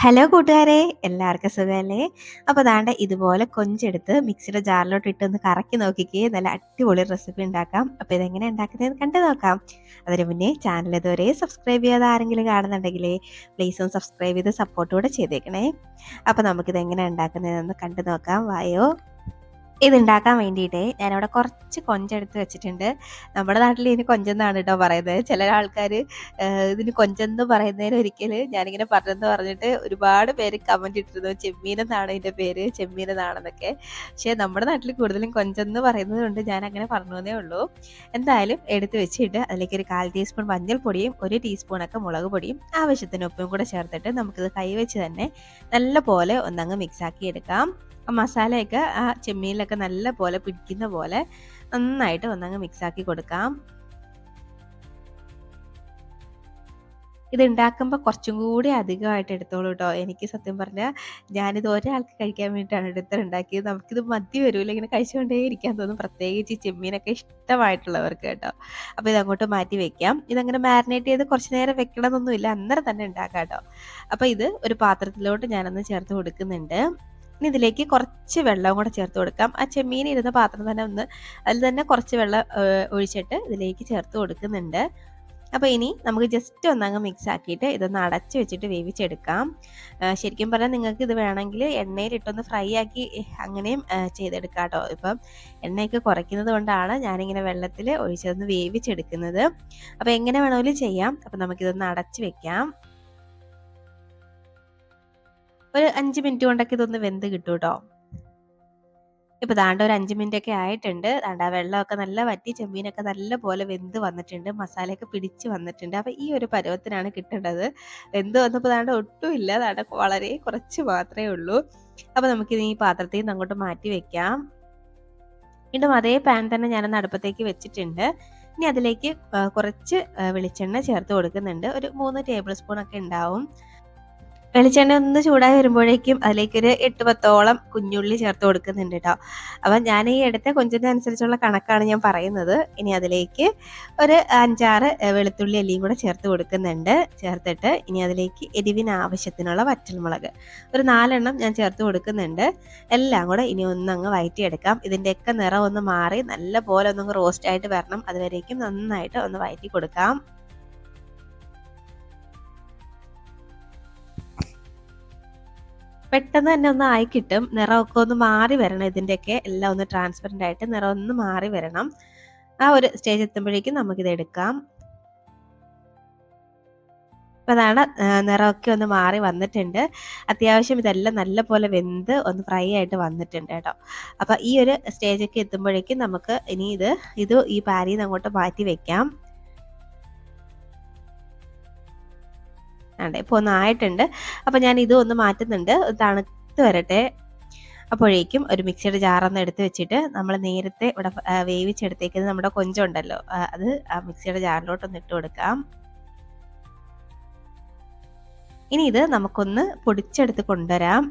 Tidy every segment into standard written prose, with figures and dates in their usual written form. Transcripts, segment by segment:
Hello കൂട്ടുകാരെ, എല്ലാവർക്കും സുഖമല്ലേ? അപ്പോൾ ദാണ്ടെ ഇതുപോലെ കൊഞ്ചെടുത്ത് മിക്സിയുടെ ജാറിലോട്ട് ഇട്ടൊന്ന് കറക്കി നോക്കിക്കേ, നല്ല അടിപൊളി റെസിപ്പി ഉണ്ടാക്കാം. അപ്പോൾ ഇതെങ്ങനെ ഉണ്ടാക്കുന്നതെന്ന് കണ്ടു നോക്കാം. അതിന് മുന്നേ ചാനൽ ഇതുവരെ സബ്സ്ക്രൈബ് ചെയ്യാതെ ആരെങ്കിലും കാണുന്നുണ്ടെങ്കിലേ പ്ലീസ് ഒന്ന് സബ്സ്ക്രൈബ് ചെയ്ത് സപ്പോർട്ടോടെ ചെയ്തേക്കണേ. അപ്പോൾ നമുക്കിതെങ്ങനെ ഉണ്ടാക്കുന്നതെന്ന് കണ്ടു നോക്കാം. വായോ. ഇതുണ്ടാക്കാൻ വേണ്ടിയിട്ടേ ഞാനിവിടെ കുറച്ച് കൊഞ്ചെടുത്ത് വെച്ചിട്ടുണ്ട്. നമ്മുടെ നാട്ടിൽ ഇതിന് കൊഞ്ചെന്നാണ് കേട്ടോ പറയുന്നത്. ചില ആൾക്കാർ ഇതിന് കൊഞ്ചെന്ന് പറയുന്നതിന് ഒരിക്കൽ ഞാനിങ്ങനെ പറഞ്ഞെന്ന് പറഞ്ഞിട്ട് ഒരുപാട് പേര് കമൻറ്റ് ഇട്ടിരുന്നു. ചെമ്മീനെന്നാണ് ഇതിൻ്റെ പേര്, ചെമ്മീനെന്നാണെന്നൊക്കെ. പക്ഷേ നമ്മുടെ നാട്ടിൽ കൂടുതലും കൊഞ്ചെന്ന് പറയുന്നത് കൊണ്ട് ഞാൻ അങ്ങനെ പറഞ്ഞതേ ഉള്ളൂ. എന്തായാലും എടുത്ത് വെച്ചിട്ട് അതിലേക്ക് ഒരു 1/4 ടീസ്പൂൺ മഞ്ഞൾപ്പൊടിയും 1 ടീസ്പൂണൊക്കെ മുളക് പൊടിയും ആവശ്യത്തിന് ഉപ്പും കൂടെ ചേർത്തിട്ട് നമുക്കിത് കൈവച്ച് തന്നെ നല്ല പോലെ ഒന്നങ്ങ് മിക്സാക്കി എടുക്കാം. മസാലയൊക്കെ ആ ചെമ്മീനിലൊക്കെ നല്ല പോലെ പിടിക്കുന്ന പോലെ നന്നായിട്ട് ഒന്നങ്ങ് മിക്സാക്കി കൊടുക്കാം. ഇത് ഉണ്ടാക്കുമ്പോൾ കുറച്ചും കൂടി അധികമായിട്ട് എടുത്തോളൂ കേട്ടോ. എനിക്ക് സത്യം പറഞ്ഞാൽ ഞാനിത് ഒരാൾക്ക് കഴിക്കാൻ വേണ്ടിയിട്ടാണ് ഉണ്ടാക്കിയത്. നമുക്കിത് മതി വരില്ല, ഇങ്ങനെ കഴിച്ചുകൊണ്ടേ ഇരിക്കാൻ തോന്നും, പ്രത്യേകിച്ച് ഈ ചെമ്മീനൊക്കെ ഇഷ്ടമായിട്ടുള്ളവർക്ക് കേട്ടോ. അപ്പോൾ ഇതങ്ങോട്ട് മാറ്റി വെക്കാം. ഇതങ്ങനെ മാരിനേറ്റ് ചെയ്ത് കുറച്ച് നേരം വെക്കണമെന്നൊന്നുമില്ല, അന്നേരം തന്നെ ഉണ്ടാക്കാം കേട്ടോ. അപ്പോൾ ഇത് ഒരു പാത്രത്തിലോട്ട് ഞാനൊന്ന് ചേർത്ത് കൊടുക്കുന്നുണ്ട്. ഇനി ഇതിലേക്ക് കുറച്ച് വെള്ളം കൂടെ ചേർത്ത് കൊടുക്കാം. ആ ചെമ്മീൻ ഇരുന്ന പാത്രം തന്നെ അതിൽ തന്നെ കുറച്ച് വെള്ളം ഒഴിച്ചിട്ട് ഇതിലേക്ക് ചേർത്ത് കൊടുക്കുന്നുണ്ട്. അപ്പോൾ ഇനി നമുക്ക് ജസ്റ്റ് ഒന്നങ്ങ് മിക്സ് ആക്കിയിട്ട് ഇതൊന്ന് അടച്ച് വെച്ചിട്ട് വേവിച്ചെടുക്കാം. ശരിക്കും പറഞ്ഞാൽ നിങ്ങൾക്ക് ഇത് വേണമെങ്കിൽ എണ്ണയിലിട്ടൊന്ന് ഫ്രൈ ആക്കി അങ്ങനെയും ചെയ്തെടുക്കാം കേട്ടോ. ഇപ്പം എണ്ണയൊക്കെ കുറയ്ക്കുന്നത് കൊണ്ടാണ് ഞാനിങ്ങനെ വെള്ളത്തിൽ ഒഴിച്ചതൊന്ന് വേവിച്ചെടുക്കുന്നത്. അപ്പോൾ എങ്ങനെ വേണമെങ്കിലും ചെയ്യാം. അപ്പോൾ നമുക്കിതൊന്ന് അടച്ച് വെക്കാം. ഒരു 5 മിനിറ്റ് കൊണ്ടൊക്കെ ഇതൊന്ന് വെന്ത് കിട്ടും കേട്ടോ. ഇപ്പോൾ ദാണ്ട ഒരു 5 മിനിറ്റ് ഒക്കെ ആയിട്ടുണ്ട്. ദാണ്ട ആ വെള്ളമൊക്കെ നല്ല വറ്റി ചെമ്മീനൊക്കെ നല്ല പോലെ വെന്ത് വന്നിട്ടുണ്ട്. മസാലയൊക്കെ പിടിച്ച് വന്നിട്ടുണ്ട്. അപ്പോൾ ഈ ഒരു പരുവത്തിനാണ് കിട്ടേണ്ടത്. വെന്ത് വന്നപ്പോൾ ദാണ്ട ഒട്ടുമില്ല. ദാണ്ട വളരെ കുറച്ച് മാത്രമേ ഉള്ളൂ. അപ്പോൾ നമുക്കിത് ഈ പാത്രത്തിൽ നിന്ന് അങ്ങോട്ട് മാറ്റി വെക്കാം. വീണ്ടും അതേ പാൻ തന്നെ ഞാനൊന്ന് അടുപ്പത്തേക്ക് വെച്ചിട്ടുണ്ട്. ഇനി അതിലേക്ക് കുറച്ച് വെളിച്ചെണ്ണ ചേർത്ത് കൊടുക്കുന്നുണ്ട്. ഒരു 3 ടേബിൾ സ്പൂൺ ഒക്കെ ഉണ്ടാവും. വെളിച്ചെണ്ണ ഒന്ന് ചൂടായി വരുമ്പോഴേക്കും അതിലേക്കൊരു 8-10ഓളം കുഞ്ഞുള്ളി ചേർത്ത് കൊടുക്കുന്നുണ്ട് കേട്ടോ. അപ്പം ഞാൻ ഈ എടുത്ത കൊഞ്ചിൻ്റെ അനുസരിച്ചുള്ള കണക്കാണ് ഞാൻ പറയുന്നത്. ഇനി അതിലേക്ക് ഒരു 5-6 വെളുത്തുള്ളി അല്ലിയും കൂടെ ചേർത്ത് കൊടുക്കുന്നുണ്ട്. ചേർത്തിട്ട് ഇനി അതിലേക്ക് എരിവിന് ആവശ്യത്തിനുള്ള വറ്റൽമുളക് ഒരു 4 എണ്ണം ഞാൻ ചേർത്ത് കൊടുക്കുന്നുണ്ട്. എല്ലാം കൂടെ ഇനി ഒന്നങ്ങ് വഴറ്റിയെടുക്കാം. ഇതിൻ്റെയൊക്കെ നിറം ഒന്ന് മാറി നല്ല പോലെ ഒന്നങ്ങ് റോസ്റ്റ് ആയിട്ട് വരണം. അതുവരേക്കും നന്നായിട്ട് ഒന്ന് വഴറ്റി കൊടുക്കാം. പെട്ടെന്ന് തന്നെ ഒന്ന് ആയി കിട്ടും. നിറമൊക്കെ ഒന്ന് മാറി വരണം. ഇതിൻ്റെയൊക്കെ എല്ലാം ഒന്ന് ട്രാൻസ്പെറൻ്റ് ആയിട്ട് നിറം ഒന്ന് മാറി വരണം. ആ ഒരു സ്റ്റേജ് എത്തുമ്പോഴേക്കും നമുക്കിത് എടുക്കാം. അപ്പോൾ അതാണ് നിറമൊക്കെ ഒന്ന് മാറി വന്നിട്ടുണ്ട്. അത്യാവശ്യം ഇതെല്ലാം നല്ല പോലെ വെന്ത് ഒന്ന് ഫ്രൈ ആയിട്ട് വന്നിട്ടുണ്ട് കേട്ടോ. അപ്പോൾ ഈ ഒരു സ്റ്റേജൊക്കെ എത്തുമ്പോഴേക്കും നമുക്ക് ഇനി ഇത് ഈ പാനിൽ നിന്ന് അങ്ങോട്ട് മാറ്റി വെക്കാം. ആണ്ടെ ഇപ്പോൾ ഒന്ന് ആയിട്ടുണ്ട്. അപ്പോൾ ഞാൻ ഇത് ഒന്ന് മാറ്റുന്നുണ്ട്. തണുത്ത് വരട്ടെ. അപ്പോഴേക്കും ഒരു മിക്സിയുടെ ജാറൊന്ന് എടുത്ത് വെച്ചിട്ട് നമ്മൾ നേരത്തെ ഇവിടെ വേവിച്ചെടുത്തേക്കുന്നത് നമ്മുടെ കൊഞ്ചുണ്ടല്ലോ, അത് ആ മിക്സിയുടെ ജാറിലോട്ടൊന്ന് ഇട്ട് കൊടുക്കാം. ഇനി ഇത് നമുക്കൊന്ന് പൊടിച്ചെടുത്ത് കൊണ്ടുവരാം.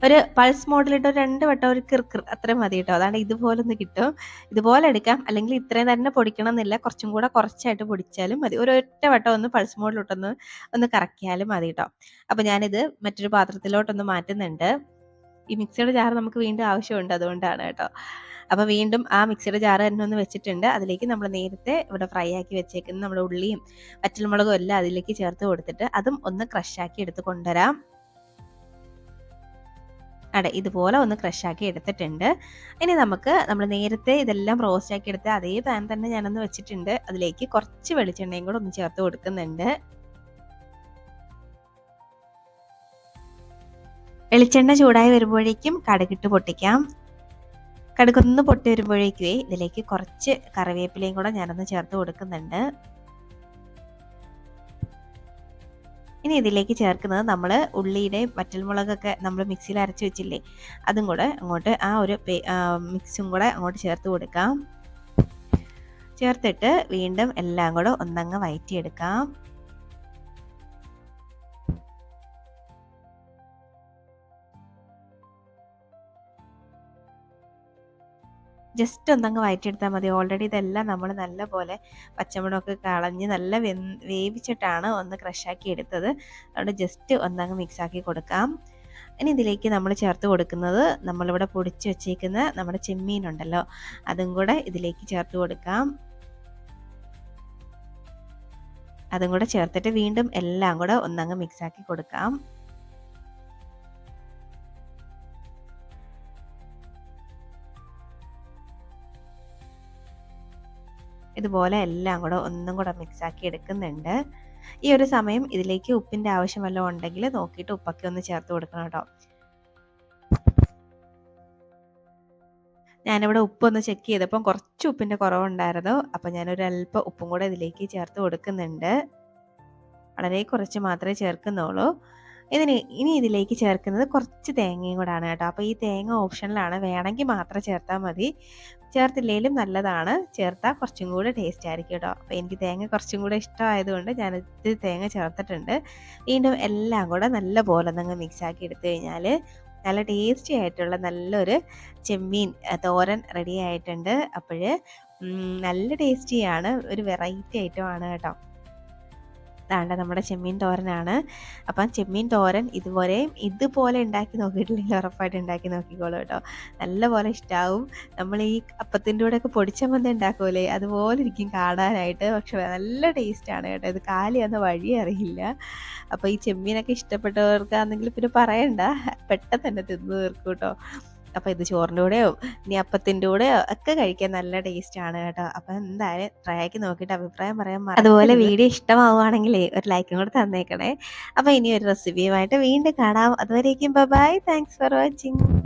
ഒരു പൾസ് മോഡിലിട്ട് ഒരു 2 വട്ടം ഒരു കിർക്കിർ അത്രയും മതി കേട്ടോ. അതാണ് ഇതുപോലെ ഒന്ന് കിട്ടും. ഇതുപോലെ എടുക്കാം, അല്ലെങ്കിൽ ഇത്രയും തന്നെ പൊടിക്കണം എന്നില്ല, കുറച്ചും കൂടെ കുറച്ചായിട്ട് പൊടിച്ചാലും മതി. ഒരൊറ്റ വട്ടം ഒന്ന് പൾസ് മോഡിലിട്ടൊന്ന് കറക്കിയാലും മതി കേട്ടോ. അപ്പോൾ ഞാനിത് മറ്റൊരു പാത്രത്തിലോട്ടൊന്ന് മാറ്റുന്നുണ്ട്. ഈ മിക്സിയുടെ ജാർ നമുക്ക് വീണ്ടും ആവശ്യമുണ്ട്, അതുകൊണ്ടാണ് കേട്ടോ. അപ്പോൾ വീണ്ടും ആ മിക്സിയുടെ ജാർ തന്നെ ഒന്ന് വെച്ചിട്ടുണ്ട്. അതിലേക്ക് നമ്മൾ നേരത്തെ ഇവിടെ ഫ്രൈ ആക്കി വെച്ചേക്കുന്ന നമ്മുടെ ഉള്ളിയും വറ്റൽമുളകും എല്ലാം അതിലേക്ക് ചേർത്ത് കൊടുത്തിട്ട് അതും ഒന്ന് ക്രഷാക്കി എടുത്ത് കൊണ്ടുവരാം. ഇതുപോലെ ഒന്ന് ക്രഷാക്കി എടുത്തിട്ടുണ്ട്. ഇനി നമുക്ക് നമ്മൾ നേരത്തെ ഇതെല്ലാം റോസ്റ്റാക്കി എടുത്ത അതേ പാൻ തന്നെ ഞാനൊന്ന് വെച്ചിട്ടുണ്ട്. അതിലേക്ക് കുറച്ച് വെളിച്ചെണ്ണയും കൂടെ ഒന്ന് ചേർത്ത് കൊടുക്കുന്നുണ്ട്. വെളിച്ചെണ്ണ ചൂടായി വരുമ്പോഴേക്കും കടുകിട്ട് പൊട്ടിക്കാം. കടുകൊന്ന് പൊട്ടി വരുമ്പോഴേക്കുവേ ഇതിലേക്ക് കുറച്ച് കറിവേപ്പിലയും കൂടെ ഞാനൊന്ന് ചേർത്ത് കൊടുക്കുന്നുണ്ട്. ഇനി ഇതിലേക്ക് ചേർക്കുന്നത് നമ്മൾ ഉള്ളിയുടെയും വറ്റൽമുളകൊക്കെ നമ്മൾ മിക്സിയിൽ അരച്ച് വെച്ചില്ലേ, അതും കൂടെ അങ്ങോട്ട് ആ ഒരു മിക്സും കൂടെ അങ്ങോട്ട് ചേർത്ത് കൊടുക്കാം. ചേർത്തിട്ട് വീണ്ടും എല്ലാം കൂടെ ഒന്നങ്ങ് വഴറ്റിയെടുക്കാം. ജസ്റ്റ് ഒന്നങ്ങ് വഴറ്റിയെടുത്താൽ മതി. ഓൾറെഡി ഇതെല്ലാം നമ്മൾ നല്ലപോലെ പച്ചമുളകൊക്കെ കളഞ്ഞ് നല്ല വേവിച്ചിട്ടാണ് ഒന്ന് ക്രഷാക്കി എടുത്തത്. അതുകൊണ്ട് ജസ്റ്റ് ഒന്നങ്ങ് മിക്സാക്കി കൊടുക്കാം. ഇനി ഇതിലേക്ക് നമ്മൾ ചേർത്ത് കൊടുക്കുന്നത് നമ്മളിവിടെ പൊടിച്ച് വെച്ചേക്കുന്ന നമ്മുടെ ചെമ്മീനുണ്ടല്ലോ, അതും കൂടെ ഇതിലേക്ക് ചേർത്ത് കൊടുക്കാം. അതും കൂടെ ചേർത്തിട്ട് വീണ്ടും എല്ലാം കൂടെ ഒന്നങ്ങ് മിക്സാക്കി കൊടുക്കാം. ഇതുപോലെ എല്ലാം കൂടെ ഒന്നും കൂടെ മിക്സാക്കി എടുക്കുന്നുണ്ട്. ഈ ഒരു സമയം ഇതിലേക്ക് ഉപ്പിൻ്റെ ആവശ്യം വല്ലതും ഉണ്ടെങ്കിൽ നോക്കിയിട്ട് ഉപ്പൊക്കെ ഒന്ന് ചേർത്ത് കൊടുക്കണം കേട്ടോ. ഞാനിവിടെ ഉപ്പൊന്ന് ചെക്ക് ചെയ്തപ്പം കുറച്ച് ഉപ്പിൻ്റെ കുറവുണ്ടായിരുന്നു. അപ്പോൾ ഞാനൊരു അല്പം ഉപ്പും കൂടെ ഇതിലേക്ക് ചേർത്ത് കൊടുക്കുന്നുണ്ട്. വളരെ കുറച്ച് മാത്രമേ ചേർക്കുന്നുള്ളൂ. ഇനി ഇതിലേക്ക് ചേർക്കുന്നത് കുറച്ച് തേങ്ങയും കൂടാണ് കേട്ടോ. അപ്പോൾ ഈ തേങ്ങ ഓപ്ഷനിലാണ്, വേണമെങ്കിൽ മാത്രം ചേർത്താൽ മതി. ചേർത്തില്ലെങ്കിലും നല്ലതാണ്, ചേർത്താൽ കുറച്ചും കൂടെ ടേസ്റ്റ് ആയിരിക്കും കേട്ടോ. അപ്പോൾ എനിക്ക് തേങ്ങ കുറച്ചും കൂടെ ഇഷ്ടമായതുകൊണ്ട് ഞാനിത് തേങ്ങ ചേർത്തിട്ടുണ്ട്. വീണ്ടും എല്ലാം കൂടെ നല്ല പോലെ ഒന്നങ്ങ് മിക്സാക്കി എടുത്തു കഴിഞ്ഞാൽ നല്ല ടേസ്റ്റി ആയിട്ടുള്ള നല്ലൊരു ചെമ്മീൻ തോരൻ റെഡി ആയിട്ടുണ്ട്. അപ്പോൾ നല്ല ടേസ്റ്റിയാണ്, ഒരു വെറൈറ്റി ഐറ്റമാണ് കേട്ടോ. ദാണ്ട നമ്മുടെ ചെമ്മീൻ തോരനാണ്. അപ്പം ചെമ്മീൻ തോരൻ ഇതുപോലെ ഉണ്ടാക്കി നോക്കിയിട്ടില്ലെങ്കിൽ ഉറപ്പായിട്ട് ഉണ്ടാക്കി നോക്കിക്കോളൂ കേട്ടോ. നല്ലപോലെ ഇഷ്ടമാവും. നമ്മൾ ഈ അപ്പത്തിൻ്റെ കൂടെയൊക്കെ പൊടിച്ചമ്മന്തി ഉണ്ടാക്കൂലേ, അതുപോലെ ഇരിക്കും കാണാനായിട്ട്. പക്ഷെ നല്ല ടേസ്റ്റാണ് കേട്ടോ. ഇത് കാലിയാവുന്ന വഴി അറിയില്ല. അപ്പോൾ ഈ ചെമ്മീനൊക്കെ ഇഷ്ടപ്പെട്ടവർക്കാണെങ്കിൽ പിന്നെ പറയണ്ട, പെട്ടെന്ന് തന്നെ തിന്നു തീർക്കും കേട്ടോ. അപ്പോൾ ഇത് ചോറിൻ്റെ കൂടെയോ ഇനി അപ്പത്തിൻ്റെ കൂടെയോ ഒക്കെ കഴിക്കാൻ നല്ല ടേസ്റ്റാണ് കേട്ടോ. അപ്പോൾ എന്തായാലും ട്രൈ ആക്കി നോക്കിയിട്ട് അഭിപ്രായം പറയാൻ അതുപോലെ വീഡിയോ ഇഷ്ടമാവുകയാണെങ്കിലേ ഒരു ലൈക്കും കൂടെ തന്നേക്കണേ. അപ്പോൾ ഇനി ഒരു റെസിപ്പിയുമായിട്ട് വീണ്ടും കാണാം. അതുവരേക്കും ബൈ. Thanks for watching.